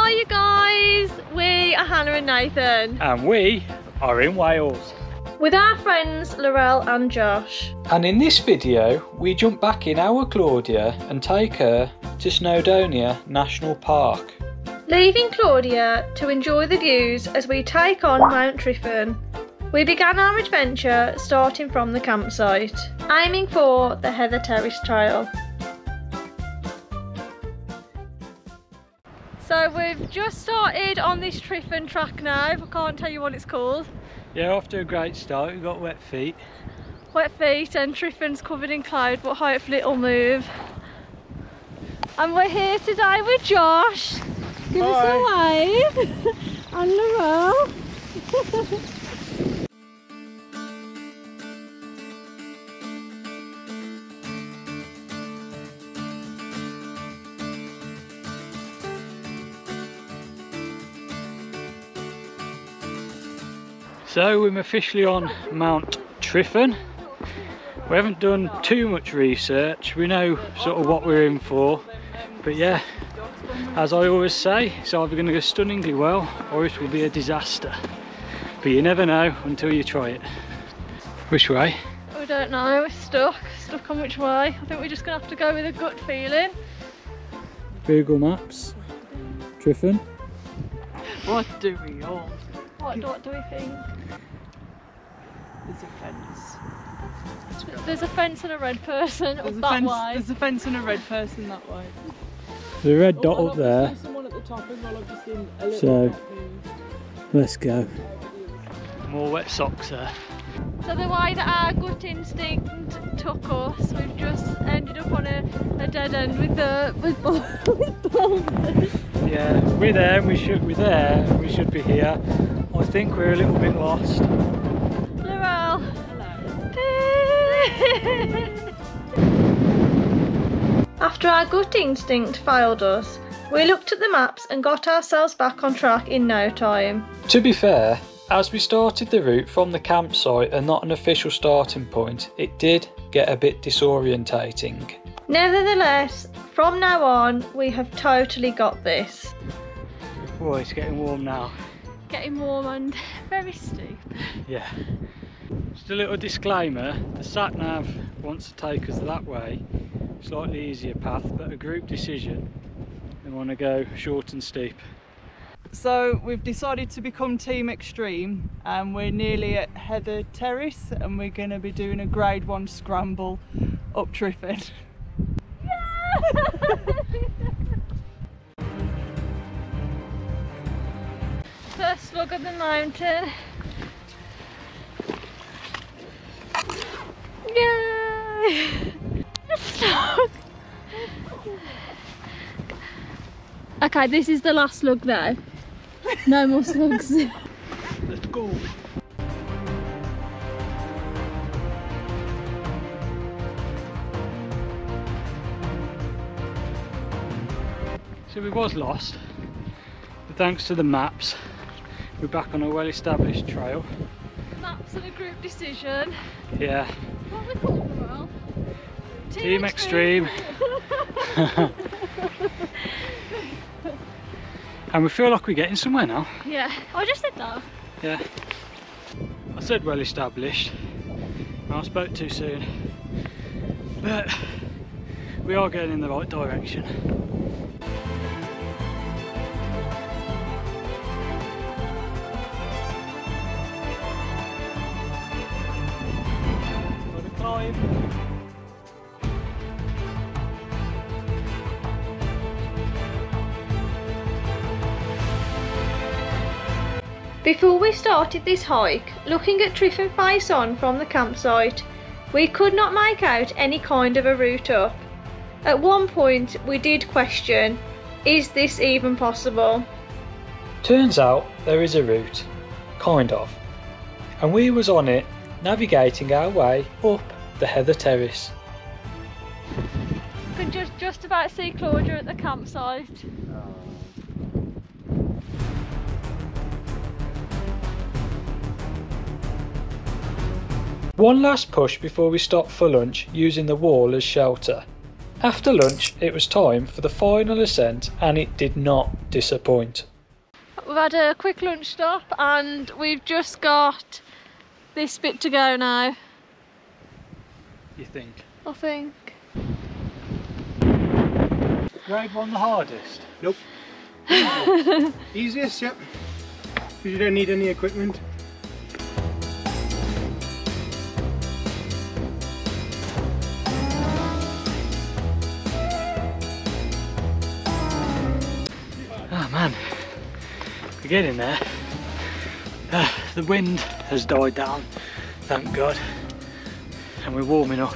Hiya guys, we are Hannah and Nathan. And we are in Wales. With our friends Laurel and Josh. And in this video, we jump back in our Claudia and take her to Snowdonia National Park. Leaving Claudia to enjoy the views as we take on Mount Tryfan. We began our adventure starting from the campsite, aiming for the Heather Terrace Trail. So we've just started on this Tryfan track now. I can't tell you what it's called. Yeah, off to a great start. We've got wet feet. Wet feet, and Tryfan's covered in cloud, but hopefully it'll move. And we're here today with Josh. Give us a wave. And Laurel. So we're officially on Mount Tryfan. We haven't done too much research. We know sort of what we're in for. But yeah, as I always say, it's either going to go stunningly well or it will be a disaster. But you never know until you try it. Which way? We don't know, we're stuck on which way. I think we're just going to have to go with a gut feeling. Google Maps, Tryfan. What do we all? What do we think? There's a fence. There's a fence and a red person up that way. There's a fence and a red person that way. There's a red dot up there. Someone at the top as well. I've just seen a little So, dot move. let's go. More wet socks there. So the way that our gut instinct took us, we've just ended up on a dead end with boulders. Yeah, we're there and we should be here. I think we're a little bit lost. Laurel. After our gut instinct failed us, we looked at the maps and got ourselves back on track in no time. To be fair, as we started the route from the campsite and not an official starting point, it did get a bit disorientating. Nevertheless, from now on, we have totally got this. Oh, it's getting warm now. Getting warm and very steep. Yeah. Just a little disclaimer, the sat-nav wants to take us that way, slightly easier path, but a group decision. They want to go short and steep. So we've decided to become Team Extreme and we're nearly at Heather Terrace and we're going to be doing a grade 1 scramble up Tryfan. First look at the mountain. Yay! Slug. Okay, this is the last slug now. No more slugs. Let's go. So we was lost, but thanks to the maps, we're back on a well-established trail. Maps and a group decision. Yeah. What are we called them all? Team Extreme. And we feel like we're getting somewhere now. Yeah, I just said that. Yeah. I said well established. I spoke too soon. But we are going in the right direction. Got to climb. Before we started this hike, looking at Tryfan face on from the campsite, we could not make out any kind of a route up. At one point we did question, is this even possible? Turns out there is a route, kind of, and we was on it, navigating our way up the Heather Terrace. You can just about see Claudia at the campsite. One last push before we stop for lunch, using the wall as shelter. After lunch, it was time for the final ascent, and it did not disappoint. We've had a quick lunch stop and we've just got this bit to go now. You think? I think. Grade 1 the hardest? Nope. Easiest, yep. Because you don't need any equipment. Oh man, we're getting there. The wind has died down, thank God, and we're warming up.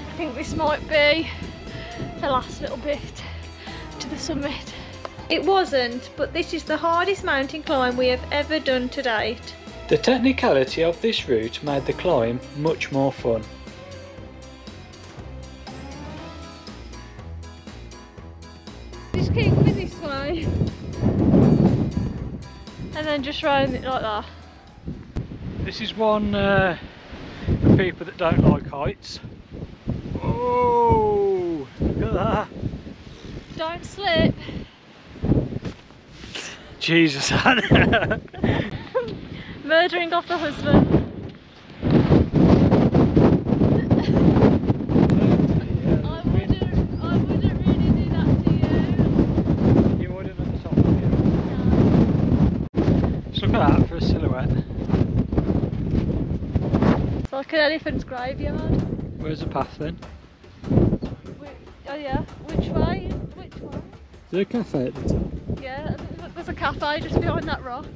I think this might be the last little bit to the summit. It wasn't, but this is the hardest mountain climb we have ever done to date. The technicality of this route made the climb much more fun. Just keep coming this way. And then just round it like that. This is one for people that don't like heights. Oh, look at that. Don't slip. Jesus, Anna. Murdering off the husband. I wouldn't really do that to you. You wouldn't at the top of you. No. Just look at that for a silhouette. It's like an elephant's graveyard. Where's the path then? Oh yeah, which way? Which way? Is there a cafe at the top? Yeah, there's a cafe just behind that rock.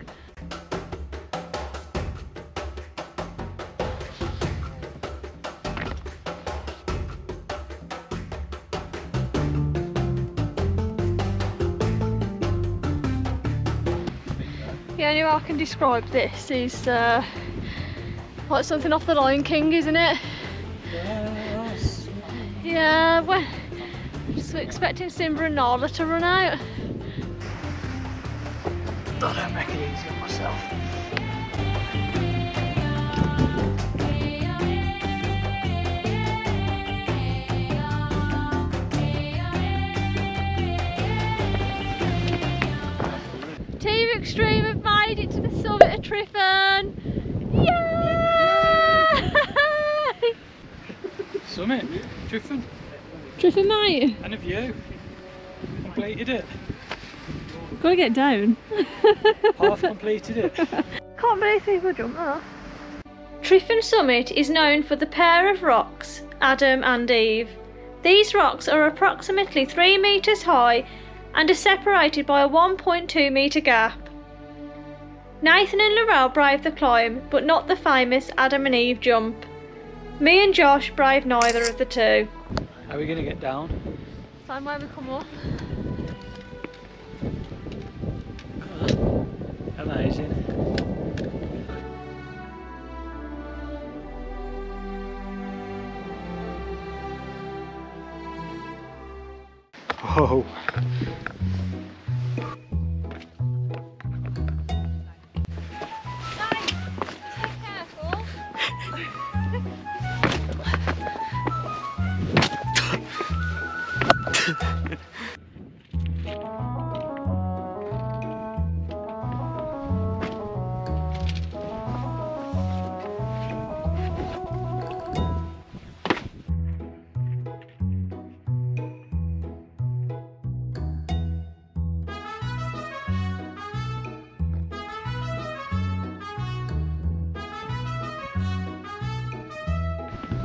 The only way I can describe this is like something off the Lion King, isn't it? Yes. Yeah, well, just expecting Simba and Nala to run out. I don't make it easy on myself. Team Extreme have made it to the summit of Tryfan! Yay! Summit, Tryfan, Tryfan, mate, and have you completed it? gotta get down. Half completed it. Can't believe people jump that. Tryfan summit is known for the pair of rocks, Adam and Eve. These rocks are approximately 3 metres high and are separated by a 1.2 metre gap. Nathan and Laurel braved the climb, but not the famous Adam and Eve jump. Me and Josh braved neither of the two. How are we going to get down? Same way we come up. Amazing. Whoa.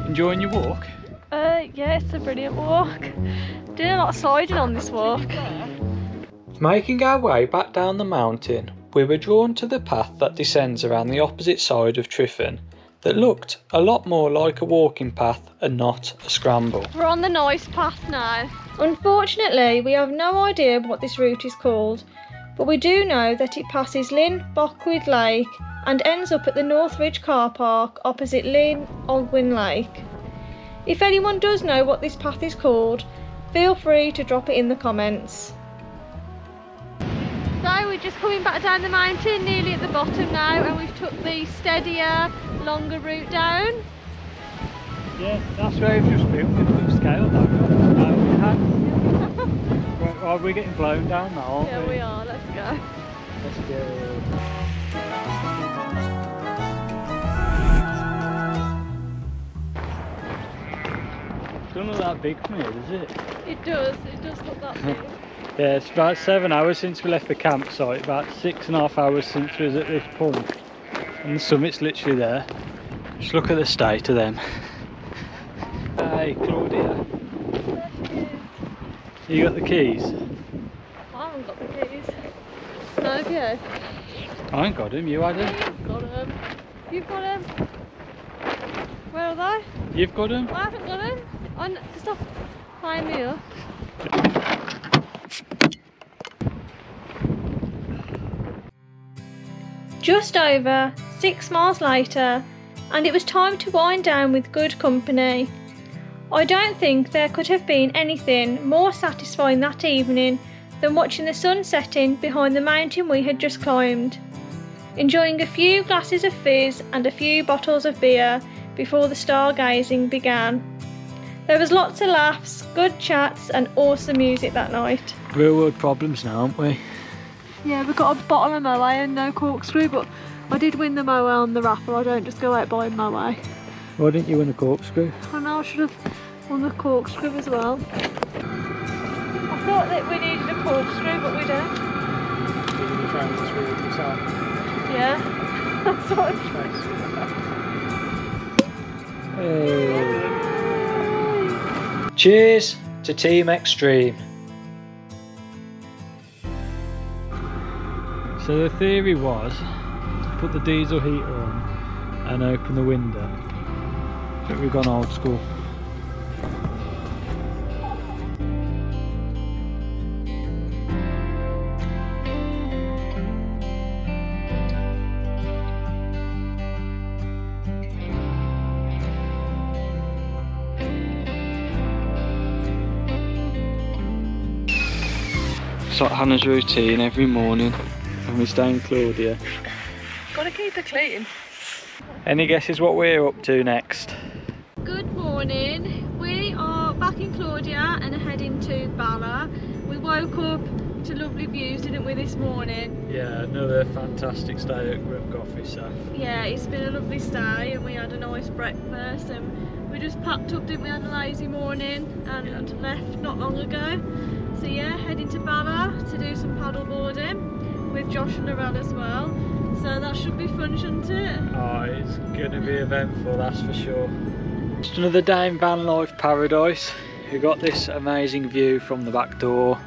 Enjoying your walk? Yeah, it's a brilliant walk. Doing a lot of sliding on this walk. Making our way back down the mountain, we were drawn to the path that descends around the opposite side of Tryfan that looked a lot more like a walking path and not a scramble. We're on the nice path now. Unfortunately, we have no idea what this route is called, but we do know that it passes Lynn Bockwood Lake and ends up at the North Ridge car park opposite Lynn Ogwyn Lake. If anyone does know what this path is called, feel free to drop it in the comments. So we're just coming back down the mountain, nearly at the bottom now, and we've took the steadier, longer route down. Yeah, that's where we've just been. We've scaled down. Are we getting blown down now, aren't we? Yeah, we are. Let's go. Let's go. Doesn't look that big from here, does it? It does look that big. Yeah, it's about 7 hours since we left the campsite, about 6.5 hours since we was at this pump. And the summit's literally there. Just look at the state of them. Hey, Claudia. You got the keys? I haven't got the keys. No, have you? I ain't got them, you had them? You've got them. You've got them. Where are they? You've got them? I haven't got them. Stop tying me up. Just over 6 miles later, and it was time to wind down with good company. I don't think there could have been anything more satisfying that evening than watching the sun setting behind the mountain we had just climbed, enjoying a few glasses of fizz and a few bottles of beer before the stargazing began. There was lots of laughs, good chats and awesome music that night. Real world problems now, aren't we? Yeah, we've got a bottle of Moe and no corkscrew, but I did win the Moe on the raffle. I don't just go out buying Moe. Why didn't you win a corkscrew? I know, I should have won the corkscrew as well. I thought that we needed a corkscrew, but we don't. You're trying to screw it yourself. Yeah, that's what Hey. Cheers to Team Extreme. So the theory was to put the diesel heater on and open the window, but we've gone old school. It's like Hannah's routine every morning. And we stay in Claudia. Gotta keep it clean. Any guesses what we're up to next? Good morning. We are back in Claudia and are heading to Bala. We woke up to lovely views, didn't we, this morning? Yeah, another fantastic stay at Grub Coffee, so. Yeah, it's been a lovely stay and we had a nice breakfast and we just packed up, didn't we, had a lazy morning and left not long ago. So yeah, heading to Bala to do some paddle boarding with Josh and Narelle as well. So that should be fun, shouldn't it? Oh, it's going to be eventful, that's for sure. Just another day in van life paradise. We've got this amazing view from the back door.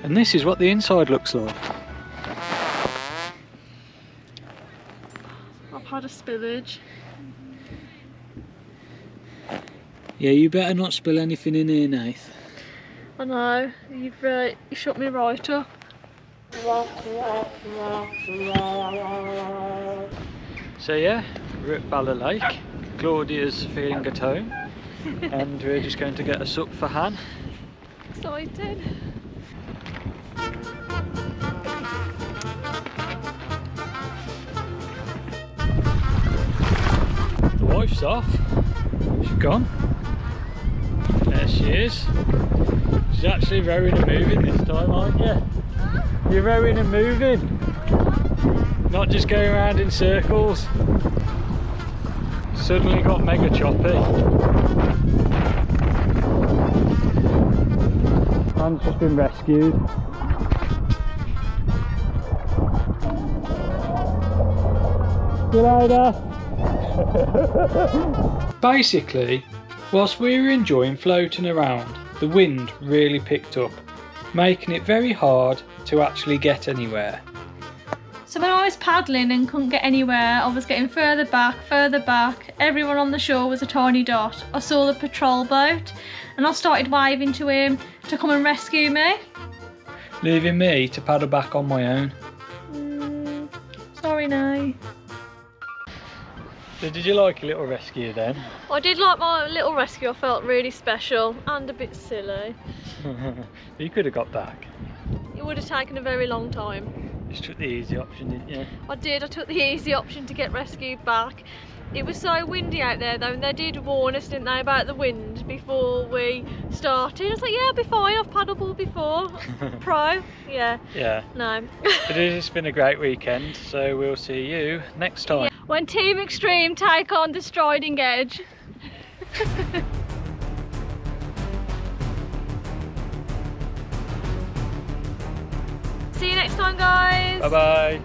And this is what the inside looks like. I've had a spillage. Yeah, you better not spill anything in here, Nath. I know, you shut me right up. So yeah, we're at Bala Lake. Claudia's feeling at home. And we're just going to get a sup for Han. Excited. The wife's off. She's gone. There she is. She's actually rowing and moving this time, aren't you? You're rowing and moving. Not just going around in circles. Suddenly got mega choppy. Han's just been rescued. See you later. Basically, whilst we were enjoying floating around, the wind really picked up, making it very hard to actually get anywhere. So when I was paddling and couldn't get anywhere, I was getting further back, everyone on the shore was a tiny dot. I saw the patrol boat and I started waving to him to come and rescue me. Leaving me to paddle back on my own. Sorry, no. So did you like a little rescue then? I did like my little rescue. I felt really special and a bit silly. You could have got back. It would have taken a very long time. You just took the easy option, didn't you? I did. I took the easy option to get rescued back. It was so windy out there though, and they did warn us, didn't they, about the wind before we started. I was like, yeah, I'll be fine. I've paddleboard before. Pro. Yeah. Yeah. No. But it's been a great weekend, so we'll see you next time. Yeah. When Team Extreme take on the Striding Edge. See you next time, guys. Bye bye.